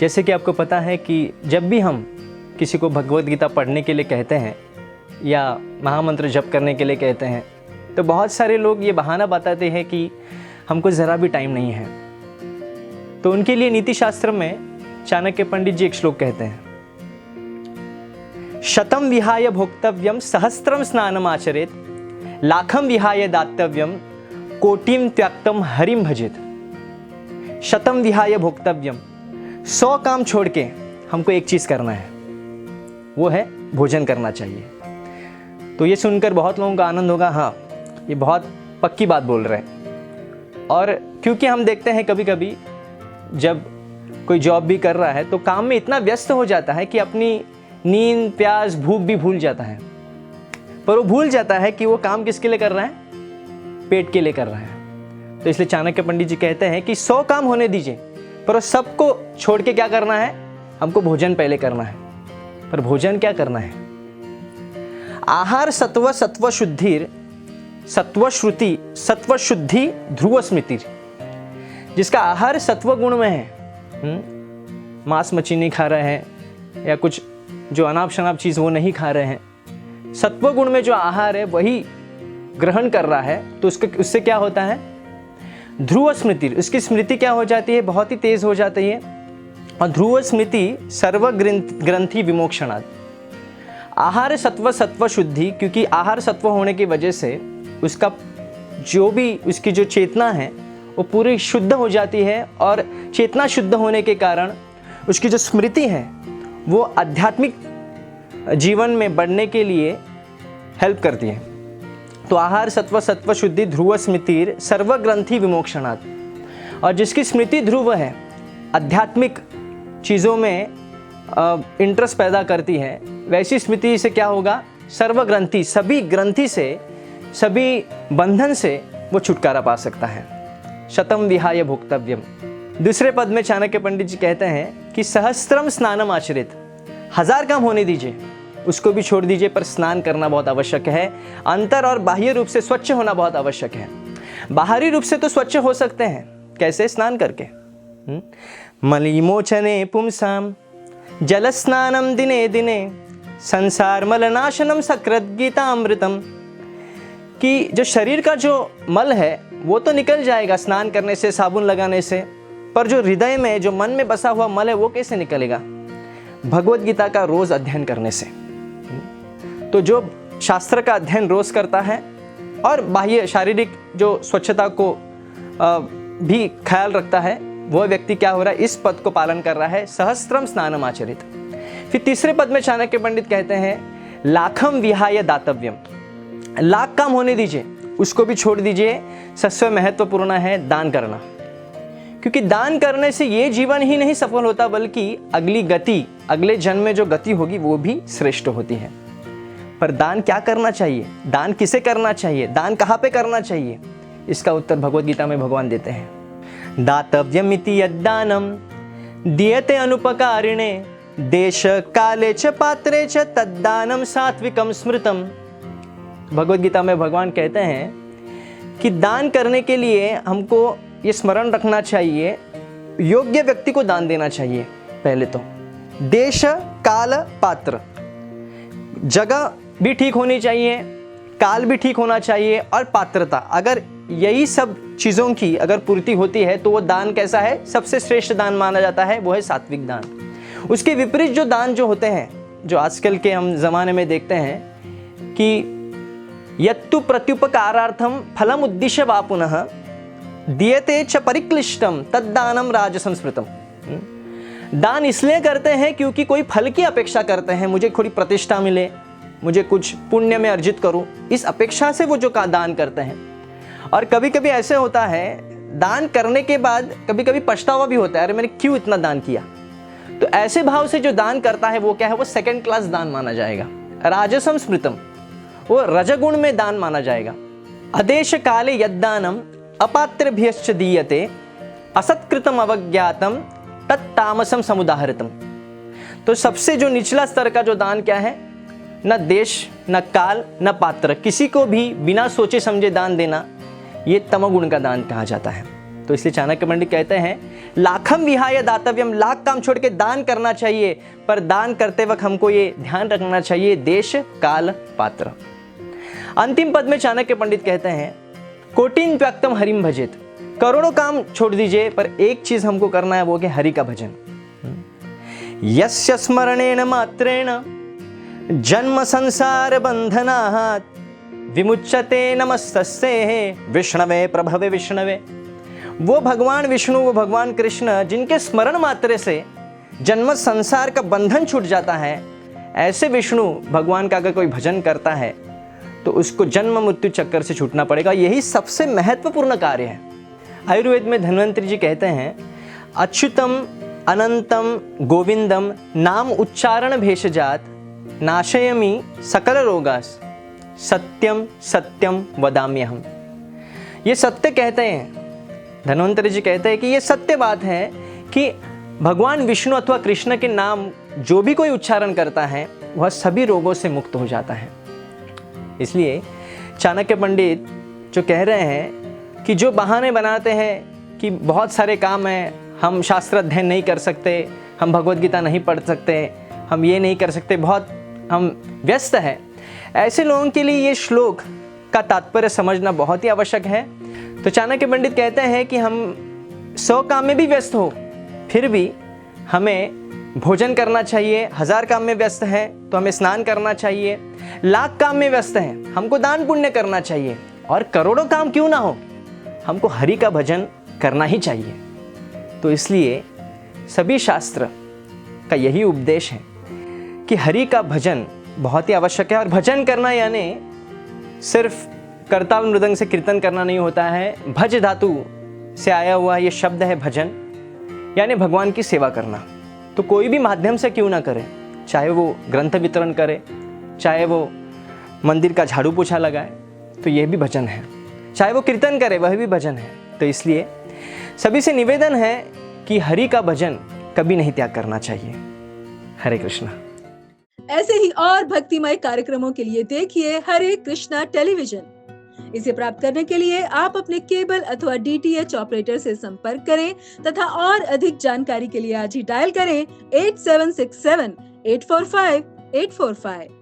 जैसे कि आपको पता है कि जब भी हम किसी को भगवद गीता पढ़ने के लिए कहते हैं या महामंत्र जप करने के लिए कहते हैं तो बहुत सारे लोग ये बहाना बताते हैं कि हमको ज़रा भी टाइम नहीं है। तो उनके लिए नीति शास्त्र में चाणक्य पंडित जी एक श्लोक कहते हैं, शतम विहाय भोक्तव्यम सहस्त्रम स्नानम आचरेत, लाखम विहाय दातव्यम कोटिम त्यक्तम हरिम भजेत। शतम विहाय भोक्तव्यम, 100 काम छोड़ के हमको एक चीज़ करना है, वो है भोजन करना चाहिए। तो ये सुनकर बहुत लोगों का आनंद होगा, हाँ ये बहुत पक्की बात बोल रहे हैं। और क्योंकि हम देखते हैं कभी कभी जब कोई जॉब भी कर रहा है तो काम में इतना व्यस्त हो जाता है कि अपनी नींद प्यास भूख भी भूल जाता है, पर वो भूल जाता है कि वो काम किसके लिए कर रहा है, पेट के लिए कर रहा है। तो इसलिए चाणक्य पंडित जी कहते हैं कि 100 काम होने दीजिए, पर सबको छोड़ के क्या करना है, हमको भोजन पहले करना है। पर भोजन क्या करना है, आहार सत्व सत्व शुद्धिर सत्व श्रुति सत्व शुद्धि ध्रुव स्मृति। जिसका आहार सत्व गुण में है, मांस मच्छी नहीं खा रहे हैं या कुछ जो अनाप शनाप चीज़ वो नहीं खा रहे हैं, सत्व गुण में जो आहार है वही ग्रहण कर रहा है, तो उससे क्या होता है, ध्रुव स्मृति, उसकी स्मृति क्या हो जाती है, बहुत ही तेज हो जाती है। और ध्रुव स्मृति सर्व ग्रंथि विमोक्षणात्। आहार सत्व सत्व शुद्धि, क्योंकि आहार सत्व होने की वजह से उसका जो भी उसकी जो चेतना है वो पूरी शुद्ध हो जाती है, और चेतना शुद्ध होने के कारण उसकी जो स्मृति है वो आध्यात्मिक जीवन में बढ़ने के लिए हेल्प करती है। तो आहार सत्व सत्व शुद्धि ध्रुव स्मृतिर सर्व ग्रंथि विमोक्षणात्। और जिसकी स्मृति ध्रुव है, आध्यात्मिक चीज़ों में इंटरेस्ट पैदा करती है, वैसी स्मृति से क्या होगा, सर्व ग्रंथि, सभी ग्रंथि से, सभी बंधन से वो छुटकारा पा सकता है। शतम विहाय भोक्तव्यम। दूसरे पद में चाणक्य पंडित जी कहते हैं कि सहस्त्रम स्नानम आचरित, 1000 काम होने दीजिए, उसको भी छोड़ दीजिए, पर स्नान करना बहुत आवश्यक है। अंतर और बाह्य रूप से स्वच्छ होना बहुत आवश्यक है। बाहरी रूप से तो स्वच्छ हो सकते हैं, कैसे, स्नान करके। मलिमोचने पुंसाम जल स्नानम दिने दिने संसार मलनाशनम सकृत गीतामृतम। कि जो शरीर का जो मल है वो तो निकल जाएगा स्नान करने से, साबुन लगाने से, पर जो हृदय में, जो मन में बसा हुआ मल है वो कैसे निकलेगा, भगवद गीता का रोज अध्ययन करने से। तो जो शास्त्र का अध्ययन रोज करता है और बाह्य शारीरिक जो स्वच्छता को भी ख्याल रखता है, वह व्यक्ति क्या हो रहा है, इस पद को पालन कर रहा है, सहस्त्रम स्नानम आचरित। फिर तीसरे पद में चाणक्य पंडित कहते हैं, लाखम विहाय दातव्यम, लाख काम होने दीजिए, उसको भी छोड़ दीजिए। सबसे महत्वपूर्ण है दान करना, क्योंकि दान करने से ये जीवन ही नहीं सफल होता, बल्कि अगली गति, अगले जन्म में जो गति होगी वो भी श्रेष्ठ होती है। पर दान क्या करना चाहिए, दान किसे करना चाहिए, दान कहाँ पे करना चाहिए, इसका उत्तर भगवद गीता में भगवान देते हैं। दातव्यमिति यद्दानम दीयते अनुपकारिणे देश काले च पात्रे च तद्दानम सात्विकम स्मृतम। भगवद गीता में भगवान कहते हैं कि दान करने के लिए हमको ये स्मरण रखना चाहिए, योग्य व्यक्ति को दान देना चाहिए। पहले तो देश काल पात्र, जगह भी ठीक होनी चाहिए, काल भी ठीक होना चाहिए, और पात्रता, अगर यही सब चीज़ों की अगर पूर्ति होती है तो वो दान कैसा है, सबसे श्रेष्ठ दान माना जाता है, वो है सात्विक दान। उसके विपरीत जो दान जो होते हैं, जो आजकल के हम ज़माने में देखते हैं कि यत्तु प्रत्युपकारार्थम फलम उद्दिश्य वा पुनः दीयते च परिक्लिष्टम तद्दानम राजसंस्मृतम। दान इसलिए करते हैं क्योंकि कोई फल की अपेक्षा करते हैं, मुझे थोड़ी प्रतिष्ठा मिले, मुझे कुछ पुण्य में अर्जित करूं, इस अपेक्षा से वो जो का दान करते हैं। और कभी कभी ऐसे होता है, दान करने के बाद कभी कभी पछतावा भी होता है, अरे मैंने क्यों इतना दान किया। तो ऐसे भाव से जो दान करता है वो क्या है, वो सेकंड क्लास दान माना जाएगा, राजसम स्मृतम, वो रजगुण में दान माना जाएगा। अदेश काले यद्दानम अपात्रभ्यश्च दीयते असत्कृतम अवज्ञातम तत्तामसम समुदाहरितम। तो सबसे जो निचला स्तर का जो दान क्या है, न देश न काल न पात्र, किसी को भी बिना सोचे समझे दान देना, ये तमोगुण का दान कहा जाता है। तो इसलिए चाणक्य पंडित कहते हैं लाखम विहाय दातव्यम, लाख काम छोड़ के दान करना चाहिए, पर दान करते वक्त हमको ये ध्यान रखना चाहिए देश काल पात्र। अंतिम पद में चाणक्य पंडित कहते हैं कोटिन व्यक्तम हरिम भजित, करोड़ों काम छोड़ दीजिए पर एक चीज हमको करना है, वो कि हरि का भजन। यस्य स्मरणेन मात्रेण जन्म संसार बंधनात् विमुच्यते नमस्तस्ये विष्णवे प्रभवे विष्णवे। वो भगवान विष्णु, वो भगवान कृष्ण जिनके स्मरण मात्र से जन्म संसार का बंधन छूट जाता है, ऐसे विष्णु भगवान का अगर कोई भजन करता है तो उसको जन्म मृत्यु चक्कर से छूटना पड़ेगा। यही सबसे महत्वपूर्ण कार्य है। आयुर्वेद में धन्वंतरी जी कहते हैं अच्युतम अनंतम गोविंदम नाम उच्चारण भेषजात नाशयमि सकल रोगास सत्यम सत्यम वदाम्यहम। ये सत्य कहते हैं, धन्वंतरी जी कहते हैं कि ये सत्य बात है कि भगवान विष्णु अथवा कृष्ण के नाम जो भी कोई उच्चारण करता है वह सभी रोगों से मुक्त हो जाता है। इसलिए चाणक्य पंडित जो कह रहे हैं कि जो बहाने बनाते हैं कि बहुत सारे काम हैं, हम शास्त्र अध्ययन नहीं कर सकते, हम भगवद गीता नहीं पढ़ सकते, हम ये नहीं कर सकते, बहुत हम व्यस्त हैं, ऐसे लोगों के लिए ये श्लोक का तात्पर्य समझना बहुत ही आवश्यक है। तो चाणक्य पंडित कहते हैं कि हम 100 काम में भी व्यस्त हो फिर भी हमें भोजन करना चाहिए, 1000 काम में व्यस्त हैं तो हमें स्नान करना चाहिए, लाख काम में व्यस्त हैं हमको दान पुण्य करना चाहिए, और करोड़ों काम क्यों ना हो हमको हरि का भजन करना ही चाहिए। तो इसलिए सभी शास्त्र का यही उपदेश है कि हरि का भजन बहुत ही आवश्यक है। और भजन करना यानी सिर्फ करताल मृदंग से कीर्तन करना नहीं होता है। भज धातु से आया हुआ ये शब्द है भजन, यानी भगवान की सेवा करना। तो कोई भी माध्यम से क्यों ना करे, चाहे वो ग्रंथ वितरण करे, चाहे वो मंदिर का झाड़ू पोछा लगाए, तो यह भी भजन है, चाहे वो कीर्तन करे वह भी भजन है। तो इसलिए सभी से निवेदन है कि हरि का भजन कभी नहीं त्याग करना चाहिए। हरे कृष्णा। ऐसे ही और भक्तिमय कार्यक्रमों के लिए देखिए हरे कृष्णा टेलीविजन। इसे प्राप्त करने के लिए आप अपने केबल अथवा DTH ऑपरेटर से संपर्क करें तथा और अधिक जानकारी के लिए आज ही डायल करें 8767 845 845।